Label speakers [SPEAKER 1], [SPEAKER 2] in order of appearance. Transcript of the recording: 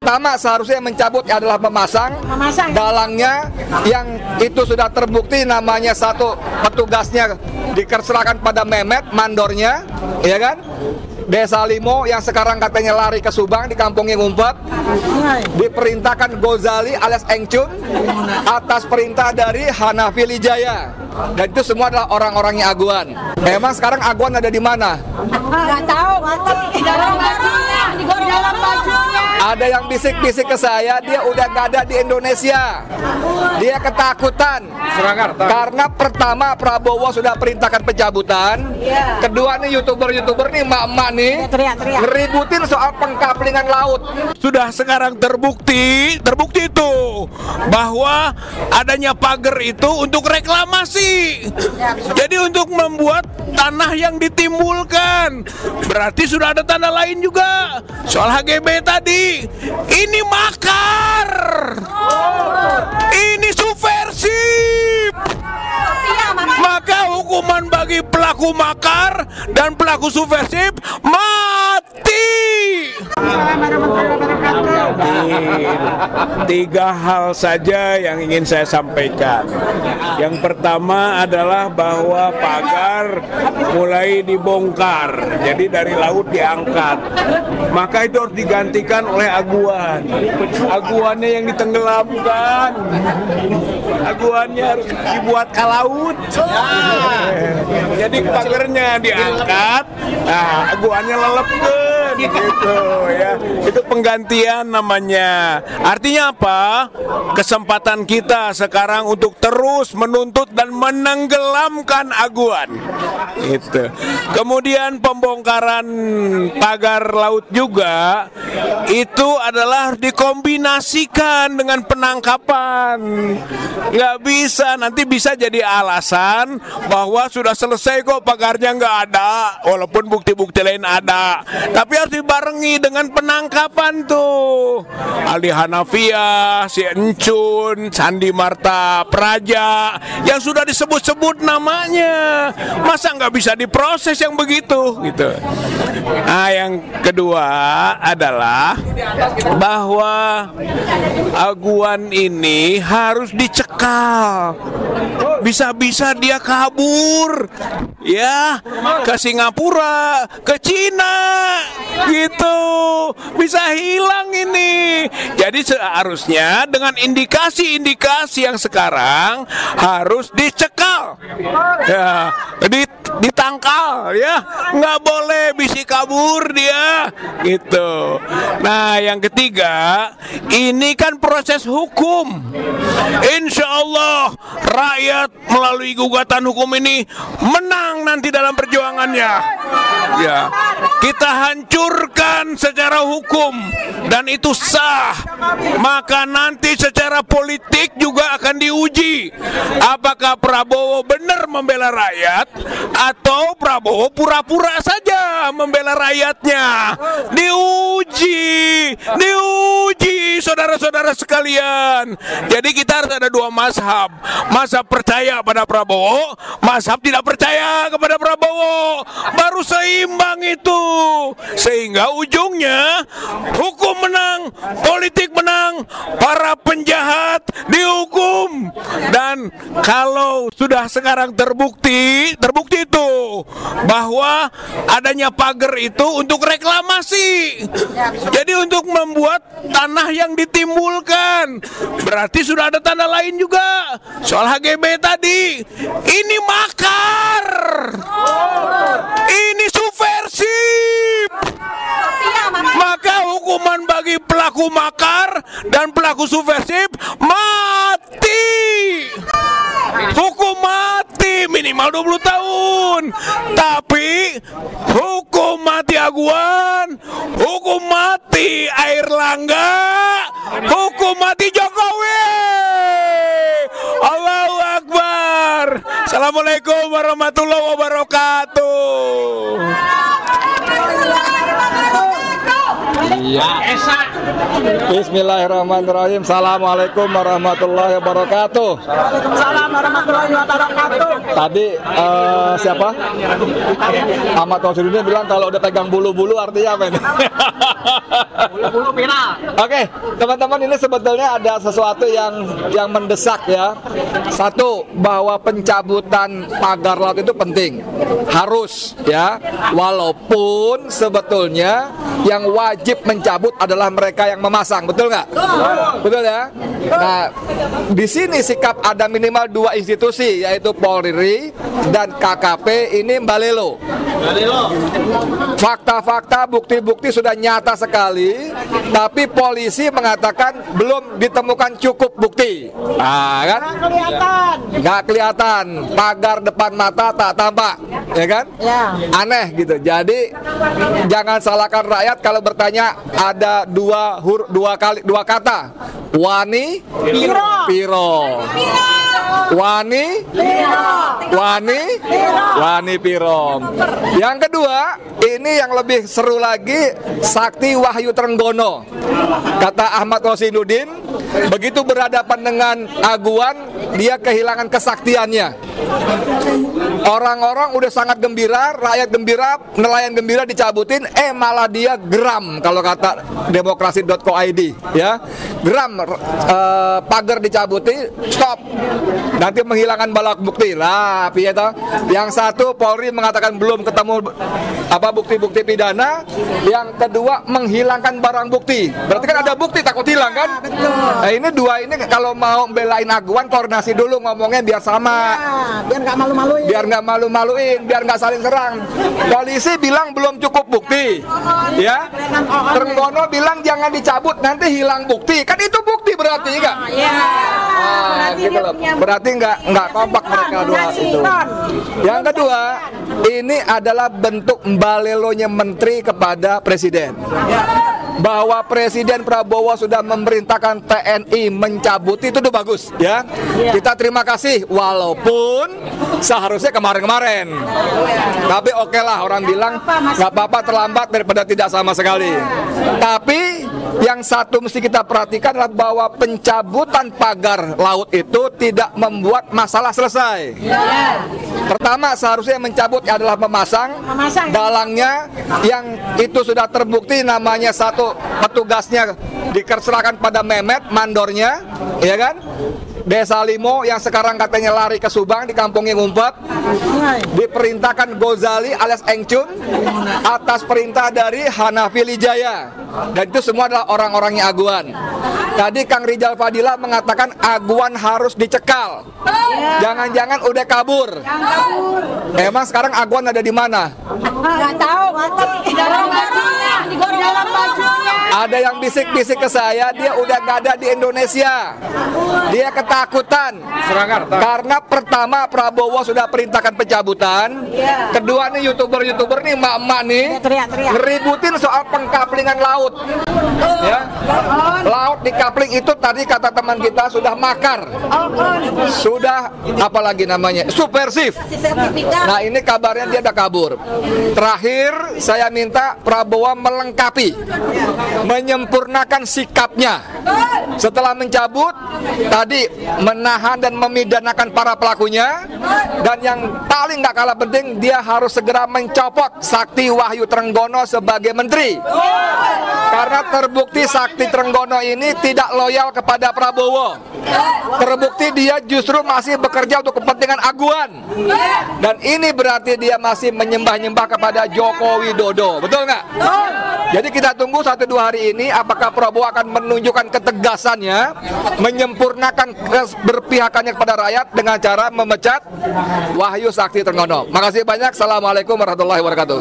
[SPEAKER 1] pertama seharusnya yang mencabut adalah memasang dalangnya, yang itu sudah terbukti namanya satu petugasnya dikerahkan pada Mehmet, mandornya, ya kan? Desa Limo yang sekarang katanya lari ke Subang di kampungnya ngumpet, diperintahkan Gozali alias Engcun atas perintah dari Hanafi Lijaya, dan itu semua adalah orang-orangnya Aguan. Emang sekarang Aguan ada di mana?
[SPEAKER 2] Nggak tahu, di dalam bajunya.
[SPEAKER 1] Ada yang bisik-bisik ke saya, dia udah nggak ada di Indonesia. Dia ketakutan karena pertama Prabowo sudah perintahkan pencabutan, kedua nih youtuber nih emak-emak nih ngeributin soal pengkaplingan laut.
[SPEAKER 3] Sudah sekarang terbukti itu bahwa adanya pagar itu untuk reklamasi. Jadi untuk membuat tanah yang ditimbulkan. Berarti sudah ada tanda lain juga soal HGB tadi. Ini makar. Ini subversif. Maka hukuman bagi pelaku makar dan pelaku subversif mati. Tiga hal saja yang ingin saya sampaikan. Yang pertama adalah bahwa pagar mulai dibongkar, jadi dari laut diangkat. Maka itu harus digantikan oleh aguan. Aguannya yang ditenggelamkan. Aguannya harus dibuat ke laut. Jadi pagarnya diangkat, nah aguannya lelepkan gitu ya. Itu penggantian namanya. Artinya apa? Kesempatan kita sekarang untuk terus menuntut dan menenggelamkan aguan. Itu. Kemudian pembongkaran pagar laut juga itu adalah dikombinasikan dengan penangkapan. Nggak bisa, nanti bisa jadi alasan bahwa sudah selesai kok pagarnya nggak ada, walaupun bukti-bukti lain ada. Tapi harus dibarengi dengan penangkapan tuh. Aldi Hanafia, si Encun, Sandi Marta Praja, yang sudah disebut-sebut namanya. Masa nggak bisa diproses yang begitu gitu. Nah, yang kedua adalah bahwa aguan ini harus dicekal. Bisa-bisa dia kabur ya ke Singapura, ke Cina gitu. Bisa hilang ini. Jadi seharusnya dengan indikasi-indikasi yang sekarang harus dicekal. Ya, ditangkal ya. Nggak boleh bisa kabur dia gitu. Nah, yang ketiga, ini kan proses hukum. Insya Allah rakyat melalui gugatan hukum ini menang nanti dalam perjuangannya. Ya, kita hancurkan secara hukum dan itu sah. Maka nanti secara politik juga akan diuji apakah Prabowo benar membela rakyat atau Prabowo pura-pura saja membela rakyatnya. Diuji saudara-saudara sekalian. Jadi kita harus ada dua mazhab. Mazhab percaya pada Prabowo, mazhab tidak percaya kepada Prabowo. Baru seimbang itu. Sehingga ujungnya hukum menang, politik menang, para penjahat dihukum. Dan kalau sudah sekarang terbukti itu bahwa adanya pagar itu untuk reklamasi. Jadi untuk membuat tanah yang ditimbulkan. Berarti sudah ada tanda lain juga soal HGB tadi. Ini makar. Ini subversif. Maka hukuman bagi pelaku makar dan pelaku subversif mati. Hukum mati minimal 20 tahun. Tapi hukum mati aguan, hukum mati Airlangga, hukum mati Jokowi. Allahu Akbar. Assalamualaikum warahmatullahi wabarakatuh.
[SPEAKER 1] Iya. Bismillahirrahmanirrahim. Assalamualaikum warahmatullahi wabarakatuh.
[SPEAKER 2] Waalaikumsalam warahmatullahi wabarakatuh.
[SPEAKER 1] Tadi siapa? Ahmad Tauhidudin bilang kalau udah pegang bulu-bulu artinya apa ini?
[SPEAKER 2] Bulu viral.
[SPEAKER 1] Oke, teman-teman, ini sebetulnya ada sesuatu yang mendesak ya. Satu, bahwa pencabutan pagar laut itu penting, harus ya. Walaupun sebetulnya yang wajib mencabut adalah mereka yang memasang, betul nggak? Betul ya. Nah, di sini sikap ada minimal dua institusi, yaitu Polri dan KKP ini mbalelo. Fakta-fakta, bukti-bukti sudah nyata sekali, tapi polisi mengatakan belum ditemukan cukup bukti. Nah, kan? Nggak kelihatan, pagar depan mata tak tampak, ya kan?
[SPEAKER 2] Ya.
[SPEAKER 1] Aneh gitu. Jadi jangan salahkan rakyat kalau bertanya ada dua kata, wani, piro. Wani, wani piro. Yang kedua, ini yang lebih seru lagi, Sakti Wahyu Trenggono. Kata Ahmad Tauhidudin, begitu berhadapan dengan aguan, dia kehilangan kesaktiannya. Orang-orang udah sangat gembira, rakyat gembira, nelayan gembira dicabutin, malah dia geram kalau kata demokrasi.co.id ya. Geram, pagar dicabuti, stop. Nanti menghilangkan balak bukti lah, piye toh? Yang satu Polri mengatakan belum ketemu bukti-bukti pidana, yang kedua menghilangkan barang bukti. Berarti kan ada bukti takut hilang kan? Nah, ini dua ini kalau mau belain aguan koordinasi dulu ngomongnya biar sama.
[SPEAKER 2] Biar nggak malu-maluin.
[SPEAKER 1] Biar nggak saling serang. Polisi bilang belum cukup bukti, ya. Trenggono bilang jangan dicabut, nanti hilang bukti. Kan itu bukti berarti enggak? Gitu loh. Berarti nggak kompak mereka dua itu. Yang kedua, ini adalah bentuk mbalelonya menteri kepada presiden. Bahwa Presiden Prabowo sudah memerintahkan TNI mencabut itu udah bagus ya. Kita terima kasih, walaupun seharusnya kemarin-kemarin. Tapi oke lah, orang bilang nggak apa-apa terlambat daripada tidak sama sekali. Tapi yang satu mesti kita perhatikan adalah bahwa pencabutan pagar laut itu tidak membuat masalah selesai. Pertama, seharusnya yang mencabut adalah memasang dalangnya, yang itu sudah terbukti namanya satu petugasnya dikerahkan pada Mehmet, mandornya, ya kan? Desa Limo yang sekarang katanya lari ke Subang di kampungnya ngumpet, diperintahkan Gozali alias Engcun atas perintah dari Hanafi Lijaya, dan itu semua adalah orang-orangnya aguan. Tadi Kang Rizal Fadila mengatakan aguan harus dicekal. Jangan-jangan udah kabur. Emang sekarang aguan ada di mana?
[SPEAKER 2] Nggak tahu, di dalam bajunya.
[SPEAKER 1] Ada yang bisik-bisik ke saya, dia udah nggak ada di Indonesia. Dia ketakutan. Karena pertama Prabowo sudah perintahkan pencabutan. Kedua nih youtuber nih, emak-emak nih, ngeributin soal pengkaplingan laut. Ya, laut dikapling itu tadi kata teman kita sudah makar. Sudah apalagi namanya? Subversif. Nah, ini kabarnya dia udah kabur. Terakhir saya minta Prabowo melengkapi, menyempurnakan sikapnya. Setelah mencabut, tadi menahan dan memidanakan para pelakunya, dan yang paling gak kalah penting, dia harus segera mencopot Sakti Wahyu Trenggono sebagai menteri. Karena terbukti Sakti Trenggono ini tidak loyal kepada Prabowo. Terbukti dia justru masih bekerja untuk kepentingan aguan. Dan ini berarti dia masih menyembah-nyembah kepada Joko Widodo. Betul nggak? Jadi kita tunggu 1-2 hari ini apakah Prabowo akan menunjukkan ketegasannya, menyempurnakan berpihakannya kepada rakyat dengan cara memecat Wahyu Sakti Trenggono. Makasih banyak. Assalamualaikum warahmatullahi wabarakatuh.